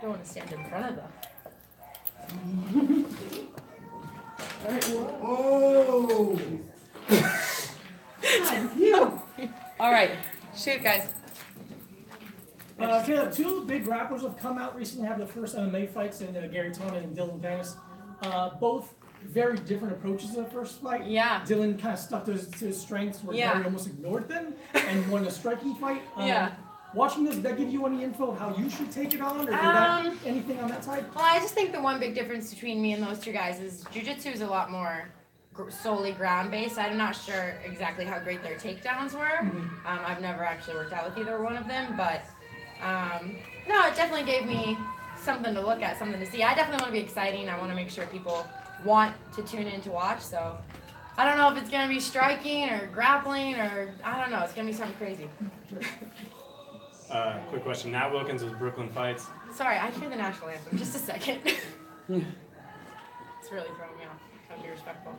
don't want to stand in front of them. Oh! All right, shoot, guys. Kayla, two big rappers have come out recently, have their first MMA fights in Gary Tonin and Dylan Dennis. Both very different approaches to the first fight. Yeah. Dylan kind of stuck to his strengths where Yeah. Gary almost ignored them and won a striking fight. Yeah. Watching this, did that give you any info how you should take it on, or did that, anything on that side? Well, I just think the one big difference between me and those two guys is jiu-jitsu is a lot more solely ground-based. I'm not sure exactly how great their takedowns were. I've never actually worked out with either one of them, but no, it definitely gave me something to look at, something to see. I definitely want to be exciting. I want to make sure people want to tune in to watch. So I don't know if it's going to be striking or grappling or I don't know. It's going to be something crazy. Quick question. Nat Wilkins with Brooklyn Fights. Sorry, I hear the national anthem. Just a second. It's really throwing me off. Trying to be respectful.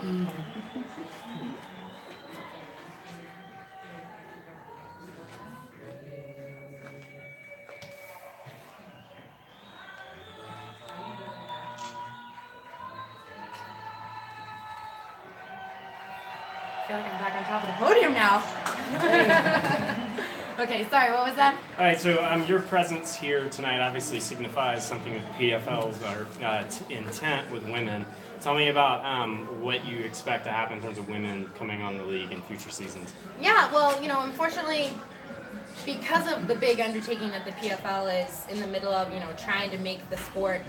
I feel like I'm back on top of the podium now. Okay, sorry, what was that? All right, so your presence here tonight obviously signifies something with PFL's intent with women. Tell me about what you expect to happen in terms of women coming on the league in future seasons. Yeah, well, unfortunately, because of the big undertaking that the PFL is in the middle of, trying to make the sport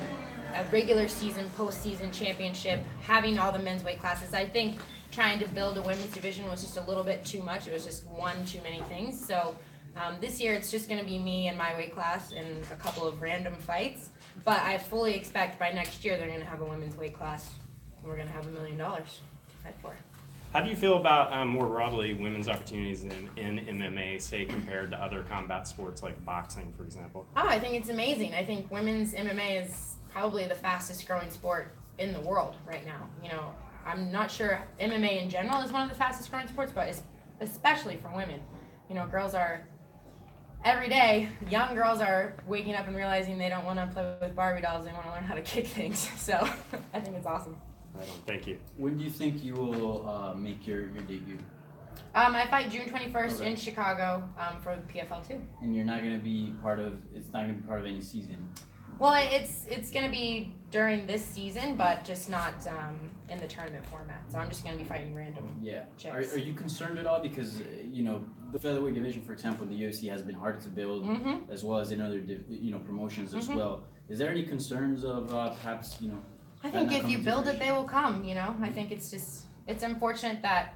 a regular season, postseason championship, having all the men's weight classes, I think trying to build a women's division was just a little bit too much. It was just one too many things. So this year it's just going to be me and my weight class and a couple of random fights. But I fully expect by next year they're going to have a women's weight class and we're going to have $1 million to fight for. How do you feel about more broadly women's opportunities in MMA, say compared to other combat sports like boxing, for example? Oh, I think it's amazing. I think women's MMA is probably the fastest growing sport in the world right now. I'm not sure MMA in general is one of the fastest growing sports, but especially for women. Girls are, every day, young girls are waking up and realizing they don't want to play with Barbie dolls, they want to learn how to kick things. So I think it's awesome. Right on. Thank you. When do you think you will make your debut? I fight June 21st in Chicago for the PFL2. And you're not going to be it's not going to be part of any season? Well, it's going to be during this season, but just not in the tournament format. So I'm just going to be fighting random chicks. Are you concerned at all? Because, the featherweight division, for example, in the UFC has been hard to build, as well as in other, promotions as well. Is there any concerns of perhaps, I think if you build it, they will come, I think it's unfortunate that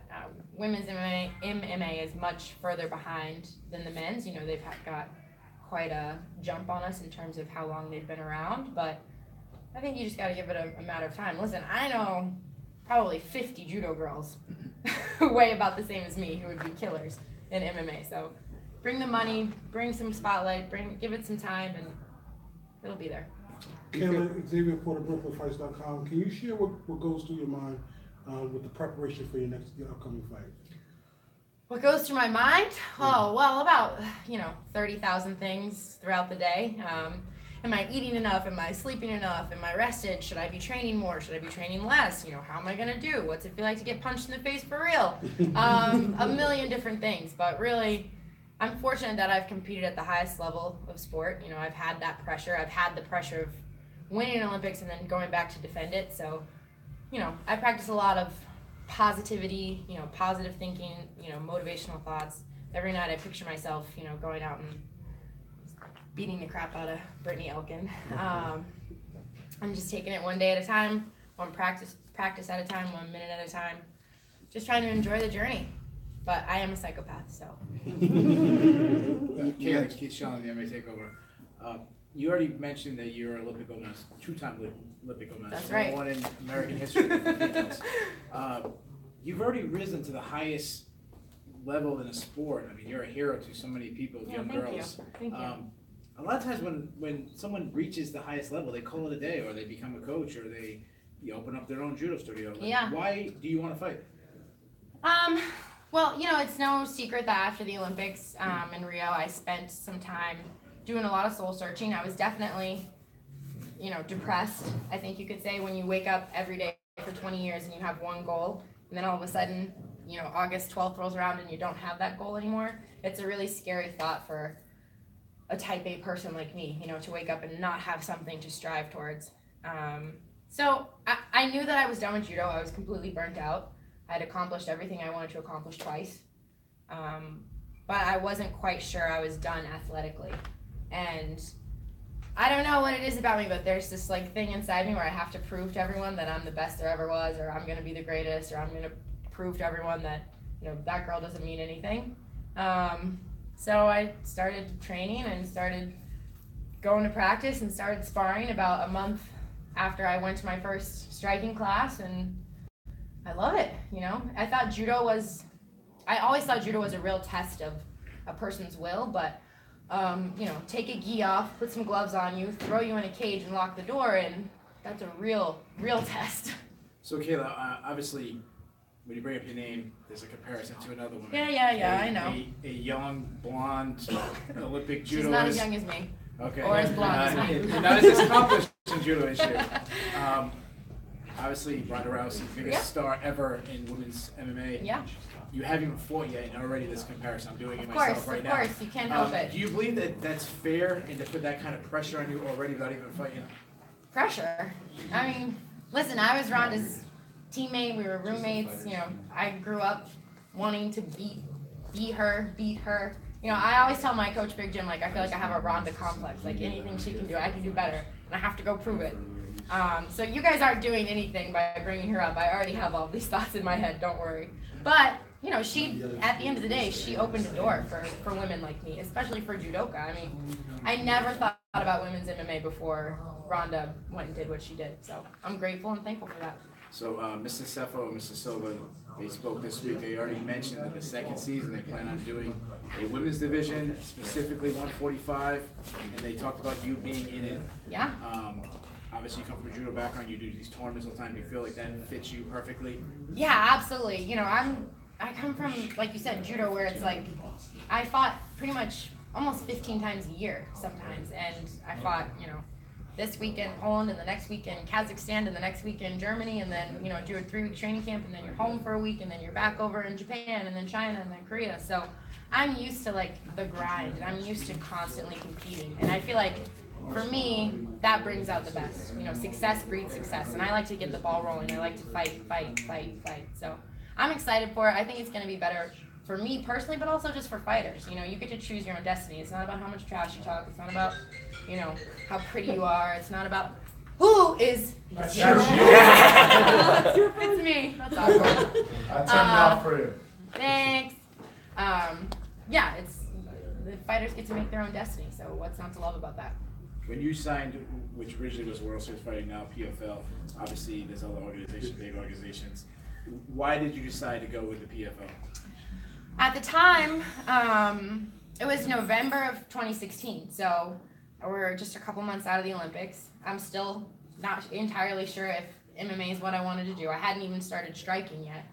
women's MMA is much further behind than the men's. They've got quite a jump on us in terms of how long they've been around, but I think you just got to give it a matter of time. Listen, I know probably 50 judo girls who weigh about the same as me who would be killers in MMA. So bring the money, bring some spotlight, give it some time, and it'll be there. Kayla, Xavier Porter, BrooklynFights.com. Can you share what goes through your mind with the preparation for your upcoming fight? What goes through my mind? Oh, well, about, 30,000 things throughout the day. Am I eating enough? Am I sleeping enough? Am I rested? Should I be training more? Should I be training less? How am I going to do? What's it feel like to get punched in the face for real? A million different things. But really, I'm fortunate that I've competed at the highest level of sport. I've had that pressure. I've had the pressure of winning an Olympics and then going back to defend it. So, I practice a lot of positivity, positive thinking, motivational thoughts. Every night I picture myself, going out and beating the crap out of Brittany Elkin. I'm just taking it one day at a time, one practice at a time, 1 minute at a time. Just trying to enjoy the journey. But I am a psychopath, so. Kayla, Keith Sean, the MMA Takeover. You already mentioned that you're Olympic gold medalist, two-time Olympic gold medalist. That's right. One in American history. You've already risen to the highest level in a sport. I mean, you're a hero to so many people, young girls. Thank you. A lot of times when someone reaches the highest level, they call it a day, or they become a coach, or they open up their own judo studio. Yeah. Why do you want to fight? Well, you know, it's no secret that after the Olympics in Rio, I spent some time doing a lot of soul searching. I was definitely, you know, depressed, I think you could say, when you wake up every day for 20 years and you have one goal, and then all of a sudden, you know, August 12th rolls around and you don't have that goal anymore. It's a really scary thought for a type A person like me, you know, to wake up and not have something to strive towards. So I knew that I was done with judo. I was completely burnt out. I had accomplished everything I wanted to accomplish twice. But I wasn't quite sure I was done athletically. And I don't know what it is about me, but there's this like thing inside me where I have to prove to everyone that I'm the best there ever was, or I'm going to be the greatest, or I'm going to prove to everyone that, you know, that girl doesn't mean anything. So I started training and started going to practice and started sparring about a month after I went to my first striking class, and I love it, you know. I always thought judo was a real test of a person's will, but you know, take a gi off, put some gloves on you, throw you in a cage and lock the door, and that's a real test. So Kayla, obviously, when you bring up your name, there's a comparison to another woman. Yeah, I know. A young, blonde, Olympic judoist. She's not as young as me. Okay. Or as blonde as me. Not as accomplished in judo as you. Obviously, Ronda Rousey, biggest star ever in women's MMA. Yeah. You haven't even fought yet, and already this comparison. I'm doing it Of myself course, right now. of course, you can't help it. Do you believe that that's fair, and to put that kind of pressure on you already without even fighting? Pressure? I mean, listen, I was Ronda's teammate, we were roommates, you know, I grew up wanting to beat her. You know, I always tell my coach, Big Jim, like, I feel like I have a Ronda complex. Like, anything she can do, I can do better, and I have to go prove it. So you guys aren't doing anything by bringing her up. I already have all these thoughts in my head, don't worry. But, you know, she, at the end of the day, she opened a door for women like me, especially for judoka. I mean, I never thought about women's MMA before Ronda went and did what she did. So I'm grateful and thankful for that. So Mr. Cepho and Mr. Silva, they spoke this week. They already mentioned that the second season they plan on doing a women's division, specifically 145, and they talked about you being in it. Yeah. Obviously, you come from a judo background. You do these tournaments all the time. Do you feel like that fits you perfectly? Yeah, absolutely. You know, I come from, like you said, judo, where it's like I fought pretty much almost 15 times a year sometimes, and I fought, you know, this weekend Poland, and the next weekend Kazakhstan, and the next weekend Germany, and then, you know, do a 3-week training camp, and then you're home for a week, and then you're back over in Japan, and then China, and then Korea. So I'm used to like the grind, and I'm used to constantly competing, and I feel like for me that brings out the best. You know, success breeds success, and I like to get the ball rolling. I like to fight. So I'm excited for it. I think it's going to be better for me personally, but also just for fighters. You know, you get to choose your own destiny. It's not about how much trash you talk. It's not about, you know, how pretty you are. It's not about who is. It's me. That's awesome. That's enough for you. Thanks. Yeah, it's the fighters get to make their own destiny. So what's not to love about that? When you signed, which originally was World Series Fighting, now PFL, obviously there's other organizations, big organizations. Why did you decide to go with the PFL? At the time, it was November of 2016, so we're just a couple months out of the Olympics. I'm still not entirely sure if MMA is what I wanted to do. I hadn't even started striking yet.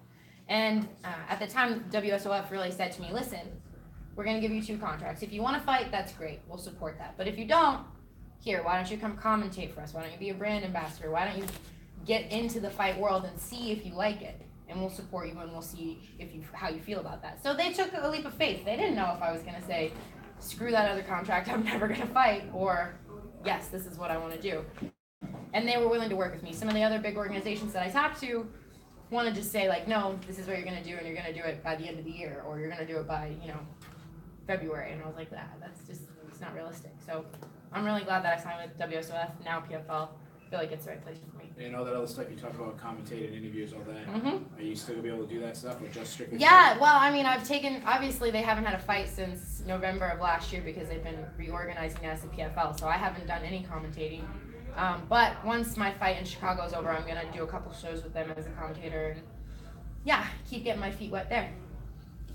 And at the time, WSOF really said to me, listen, we're going to give you 2 contracts. If you want to fight, that's great. We'll support that. But if you don't, here, why don't you come commentate for us? Why don't you be a brand ambassador? Why don't you get into the fight world and see if you like it? And we'll support you, and we'll see how you feel about that. So they took a leap of faith. They didn't know if I was going to say, screw that other contract, I'm never going to fight, or yes, this is what I want to do. And they were willing to work with me. Some of the other big organizations that I talked to wanted to say, like, no, this is what you're going to do, and you're going to do it by the end of the year, or you're going to do it by, you know, February. And I was like, that's just, it's not realistic. So I'm really glad that I signed with WSOF, now PFL. I feel like it's the right place for me. And all that other stuff you talk about, commentating, interviews, all that. Are you still gonna be able to do that stuff, or just strictly? Yeah, well, I mean, obviously they haven't had a fight since November of last year because they've been reorganizing as the PFL, so I haven't done any commentating. But once my fight in Chicago is over, I'm gonna do a couple shows with them as a commentator, and yeah, keep getting my feet wet there.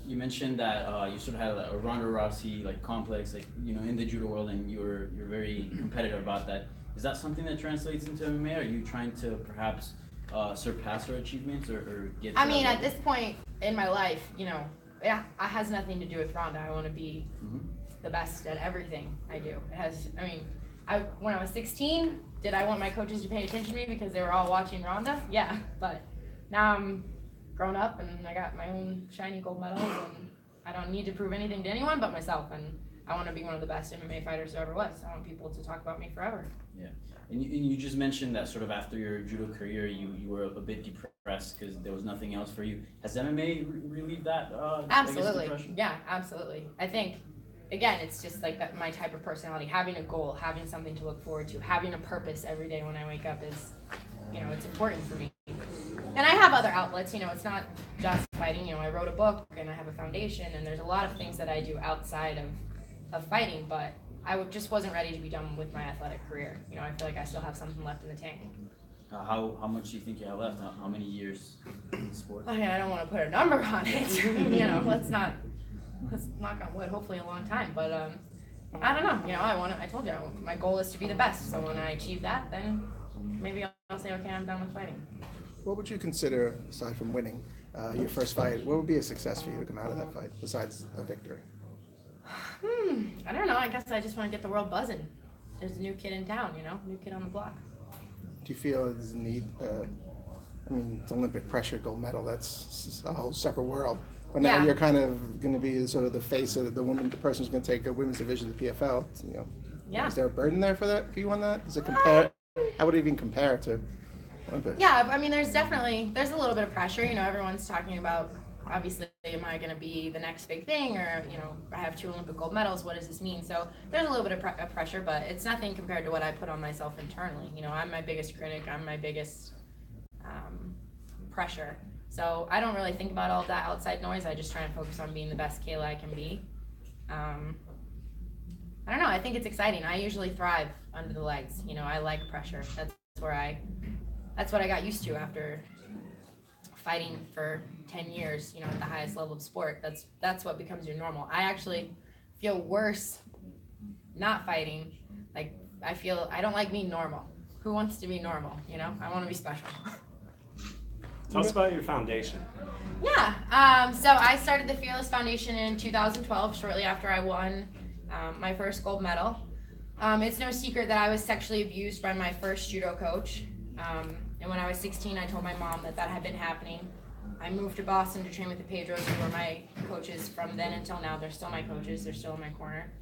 You mentioned that you sort of had a Ronda Rousey like complex, like, you know, in the judo world, and you're very competitive about that. Is that something that translates into MMA? Are you trying to perhaps surpass her achievements or get? I mean, at this point in my life, it has nothing to do with Rhonda. I want to be the best at everything I do. It has. I mean, when I was 16, did I want my coaches to pay attention to me because they were all watching Rhonda? Yeah, but now I'm grown up and I got my own shiny gold medals, and I don't need to prove anything to anyone but myself. And I want to be one of the best MMA fighters there ever was. I want people to talk about me forever. Yeah, and you just mentioned that sort of after your judo career, you were a bit depressed because there was nothing else for you. Has MMA relieved that? Absolutely. Depression? Yeah, absolutely. I think, again, it's just like that, my type of personality. Having a goal, having something to look forward to, having a purpose every day when I wake up is, it's important for me. And I have other outlets, it's not just fighting. I wrote a book and I have a foundation, and there's a lot of things that I do outside of fighting, but I just wasn't ready to be done with my athletic career. I feel like I still have something left in the tank. How much do you think you have left? How many years in sports? I mean, I don't want to put a number on it. Let's knock on wood, hopefully a long time, but I don't know. I told you, my goal is to be the best, so when I achieve that, then maybe I'll say, okay, I'm done with fighting. What would you consider, aside from winning your first fight, what would be a success for you to come out of that fight, besides a victory? I don't know. I guess I just want to get the world buzzing. There's a new kid in town, new kid on the block. Do you feel there's a need, it's Olympic pressure, gold medal, that's a whole separate world. But now you're kind of going to be sort of the face of the person who's going to take a women's division to the PFL. Yeah. Is there a burden there for you on that? Does it compare? How would it even compare to Olympics? Yeah, I mean, there's a little bit of pressure. Everyone's talking about, obviously, am I going to be the next big thing? Or, I have 2 Olympic gold medals. What does this mean? So there's a little bit of pressure, but it's nothing compared to what I put on myself internally. I'm my biggest critic. I'm my biggest pressure. So I don't really think about all that outside noise. I just try and focus on being the best Kayla I can be. I don't know. I think it's exciting. I usually thrive under the legs. I like pressure. That's what I got used to after fighting for 10 years, at the highest level of sport. That's what becomes your normal. I actually feel worse not fighting. Like, I don't like being normal. Who wants to be normal? I want to be special. Tell us about your foundation. Yeah, so I started the Fearless Foundation in 2012, shortly after I won my first gold medal. It's no secret that I was sexually abused by my first judo coach. And when I was 16, I told my mom that had been happening. I moved to Boston to train with the Pedros, who were my coaches from then until now. They're still my coaches. They're still in my corner.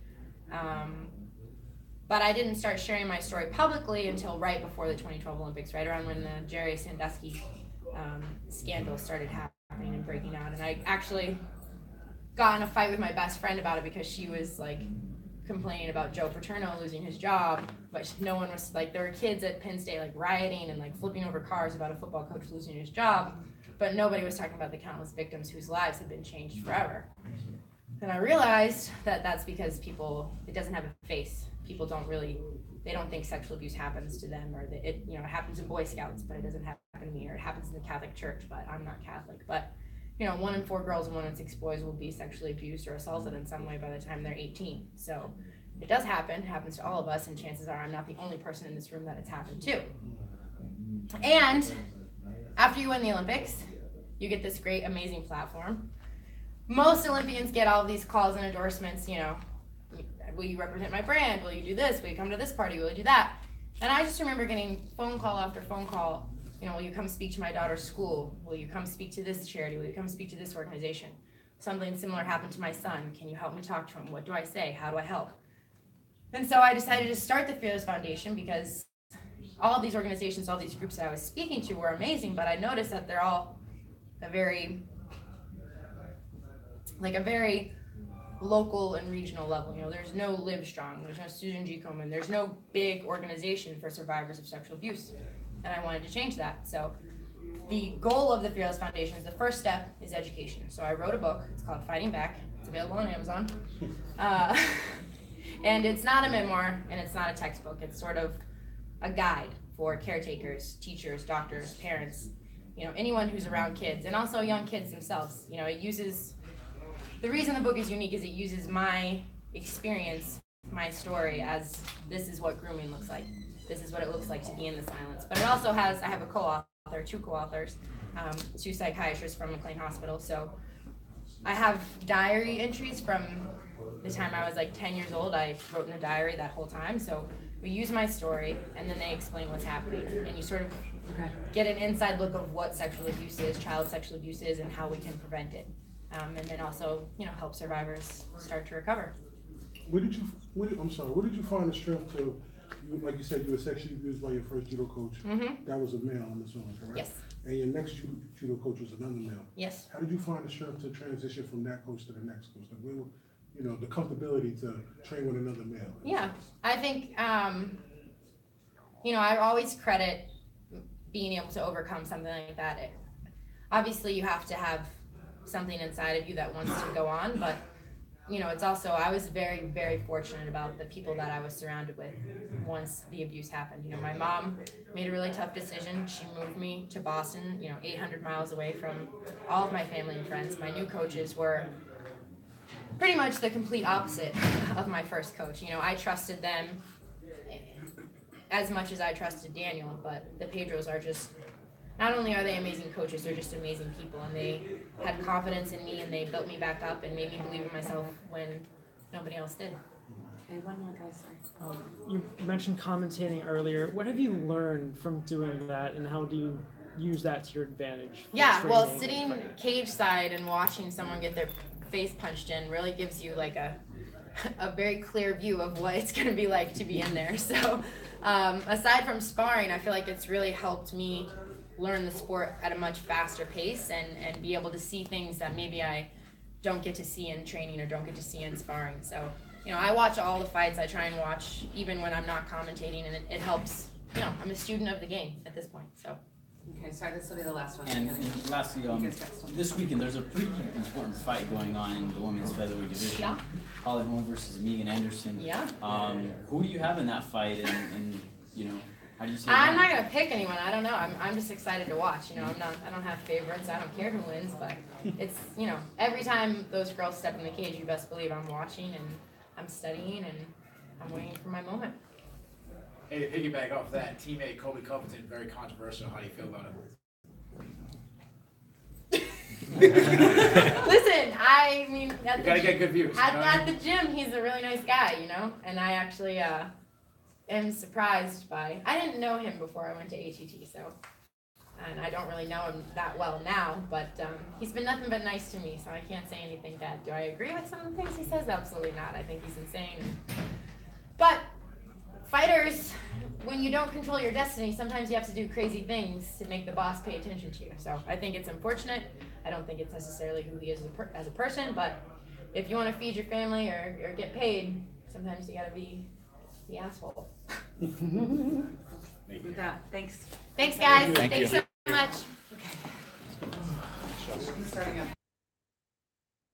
But I didn't start sharing my story publicly until right before the 2012 Olympics, right around when the Jerry Sandusky scandal started happening and breaking out. And I actually got in a fight with my best friend about it because she was complaining about Joe Paterno losing his job, but no one was there were kids at Penn State rioting and flipping over cars about a football coach losing his job, but nobody was talking about the countless victims whose lives had been changed forever. And I realized that that's because it doesn't have a face. People they don't think sexual abuse happens to them, or that it happens in Boy Scouts, but it doesn't happen to me, or it happens in the Catholic Church, but I'm not Catholic. But 1 in 4 girls and 1 in 6 boys will be sexually abused or assaulted in some way by the time they're 18. So it does happen. It happens to all of us, and chances are I'm not the only person in this room that it's happened to. And after you win the Olympics, you get this great, amazing platform. Most Olympians get all of these calls and endorsements, will you represent my brand? Will you do this? Will you come to this party? Will you do that? And I just remember getting phone call after phone call. Will you come speak to my daughter's school? Will you come speak to this charity? Will you come speak to this organization? Something similar happened to my son. Can you help me talk to him? What do I say? How do I help? And so I decided to start the Fearless Foundation because all of these organizations, all these groups that I was speaking to were amazing, but I noticed that they're all a very local and regional level. There's no Live Strong, there's no Susan G. Komen, there's no big organization for survivors of sexual abuse. And I wanted to change that. So the goal of the Fearless Foundation is the first step is education. So I wrote a book. It's called Fighting Back. It's available on Amazon. And it's not a memoir, and it's not a textbook. It's sort of a guide for caretakers, teachers, doctors, parents, anyone who's around kids, and also young kids themselves. The reason the book is unique is it uses my experience, my story, as this is what grooming looks like. This is what it looks like to be in the silence. But it also I have a co-author two co-authors, two psychiatrists from McLean Hospital. So I have diary entries from the time I was like 10 years old. I wrote in a diary that whole time. So we use my story, and then they explain what's happening, and you sort of get an inside look of what sexual abuse is, child sexual abuse is, and how we can prevent it, and then also, help survivors start to recover. Where did you find the strength to, like you said, you were sexually abused by your first judo coach? Mm-hmm. That was a male, I'm assuming, correct? Yes. And your next judo coach was another male. Yes. How did you find the strength to transition from that coach to the next coach? The comfortability to train with another male? Yeah, I think, I always credit being able to overcome something like that. Obviously, you have to have something inside of you that wants to go on, but it's also, I was very, very fortunate about the people that I was surrounded with once the abuse happened. My mom made a really tough decision. She moved me to Boston, 800 miles away from all of my family and friends. My new coaches were pretty much the complete opposite of my first coach. I trusted them as much as I trusted Daniel, but the Pedros are just, not only are they amazing coaches, they're just amazing people, and they had confidence in me, and they built me back up and made me believe in myself when nobody else did. Okay, one more guy, sorry. You mentioned commentating earlier. What have you learned from doing that, and how do you use that to your advantage? Yeah, well, training? sitting cage side and watching someone get their face punched in really gives you like a very clear view of what it's going to be like to be in there. So aside from sparring, I feel like it's really helped me learn the sport at a much faster pace and be able to see things that maybe I don't get to see in training or don't get to see in sparring. So, I watch all the fights. I try and watch even when I'm not commentating, and it helps. I'm a student of the game at this point, so. Okay, sorry, this will be the last one. And lastly, You guys got some. this weekend there's a pretty important fight going on in the women's featherweight division. Yeah. Holly Holm versus Megan Anderson. Yeah. Who do you have in that fight, and how do you see? I'm not gonna pick anyone. I don't know. I'm just excited to watch. I don't have favorites. I don't care who wins, but it's every time those girls step in the cage, you best believe I'm watching and I'm studying and I'm waiting for my moment. Hey, to piggyback off that, teammate Colby Covington, very controversial. How do you feel about it? Listen, I mean, You gotta get good views. at the gym, he's a really nice guy, and I actually am surprised by. I didn't know him before I went to ATT, so, and I don't really know him that well now, but he's been nothing but nice to me, so I can't say anything bad. Do I agree with some of the things he says? Absolutely not. I think he's insane. But fighters, when you don't control your destiny, sometimes you have to do crazy things to make the boss pay attention to you. So I think it's unfortunate. I don't think it's necessarily who he is as a person, but if you want to feed your family or get paid, sometimes you gotta be the asshole. With that, thanks. Thanks, guys. Thank you. Thanks so much. Starting up.